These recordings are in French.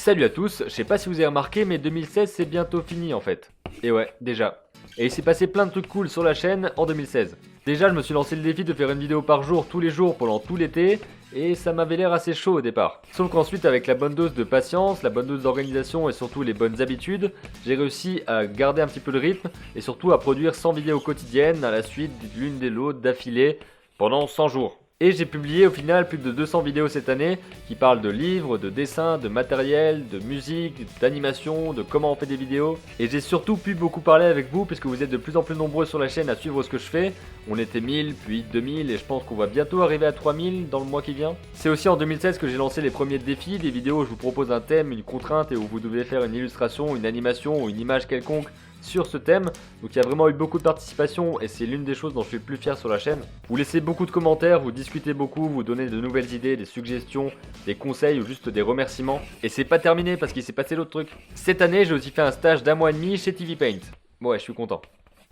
Salut à tous, je sais pas si vous avez remarqué mais 2016 c'est bientôt fini en fait. Et ouais, déjà. Et il s'est passé plein de trucs cool sur la chaîne en 2016. Déjà je me suis lancé le défi de faire une vidéo par jour tous les jours pendant tout l'été et ça m'avait l'air assez chaud au départ. Sauf qu'ensuite avec la bonne dose de patience, la bonne dose d'organisation et surtout les bonnes habitudes, j'ai réussi à garder un petit peu le rythme et surtout à produire 100 vidéos quotidiennes à la suite l'une des l'autre d'affilée pendant 100 jours. Et j'ai publié au final plus de 200 vidéos cette année qui parlent de livres, de dessins, de matériel, de musique, d'animation, de comment on fait des vidéos. Et j'ai surtout pu beaucoup parler avec vous puisque vous êtes de plus en plus nombreux sur la chaîne à suivre ce que je fais. On était 1000, puis 2000 et je pense qu'on va bientôt arriver à 3000 dans le mois qui vient. C'est aussi en 2016 que j'ai lancé les premiers défis, des vidéos où je vous propose un thème, une contrainte et où vous devez faire une illustration, une animation ou une image quelconque sur ce thème. Donc il y a vraiment eu beaucoup de participation et c'est l'une des choses dont je suis le plus fier sur la chaîne. Vous laissez beaucoup de commentaires, vous discutez beaucoup, vous donnez de nouvelles idées, des suggestions, des conseils ou juste des remerciements. Et c'est pas terminé parce qu'il s'est passé d'autres trucs. Cette année j'ai aussi fait un stage d'1 mois et demi chez TV Paint. Ouais, je suis content.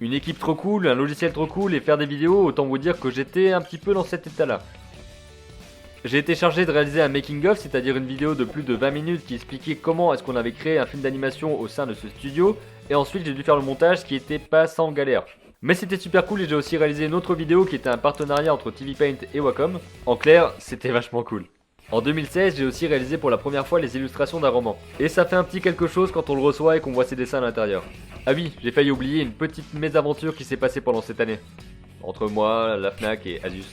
Une équipe trop cool, un logiciel trop cool et faire des vidéos, autant vous dire que j'étais un petit peu dans cet état là. J'ai été chargé de réaliser un making of, c'est-à-dire une vidéo de plus de 20 minutes qui expliquait comment est-ce qu'on avait créé un film d'animation au sein de ce studio, et ensuite j'ai dû faire le montage qui était pas sans galère. Mais c'était super cool et j'ai aussi réalisé une autre vidéo qui était un partenariat entre TV Paint et Wacom. En clair, c'était vachement cool. En 2016, j'ai aussi réalisé pour la première fois les illustrations d'un roman. Et ça fait un petit quelque chose quand on le reçoit et qu'on voit ses dessins à l'intérieur. Ah oui, j'ai failli oublier une petite mésaventure qui s'est passée pendant cette année. Entre moi, la Fnac et Asus.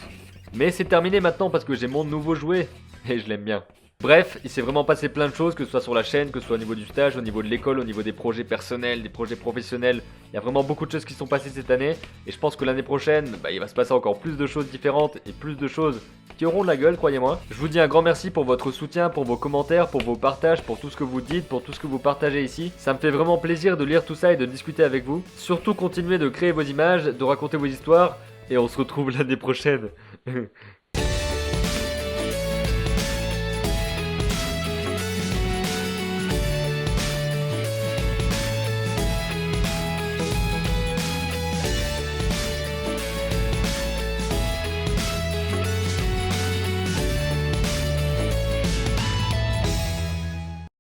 Mais c'est terminé maintenant parce que j'ai mon nouveau jouet et je l'aime bien. Bref, il s'est vraiment passé plein de choses, que ce soit sur la chaîne, que ce soit au niveau du stage, au niveau de l'école, au niveau des projets personnels, des projets professionnels. Il y a vraiment beaucoup de choses qui sont passées cette année et je pense que l'année prochaine, il va se passer encore plus de choses différentes et plus de choses qui auront de la gueule, croyez-moi. Je vous dis un grand merci pour votre soutien, pour vos commentaires, pour vos partages, pour tout ce que vous dites, pour tout ce que vous partagez ici. Ça me fait vraiment plaisir de lire tout ça et de discuter avec vous. Surtout continuez de créer vos images, de raconter vos histoires et on se retrouve l'année prochaine.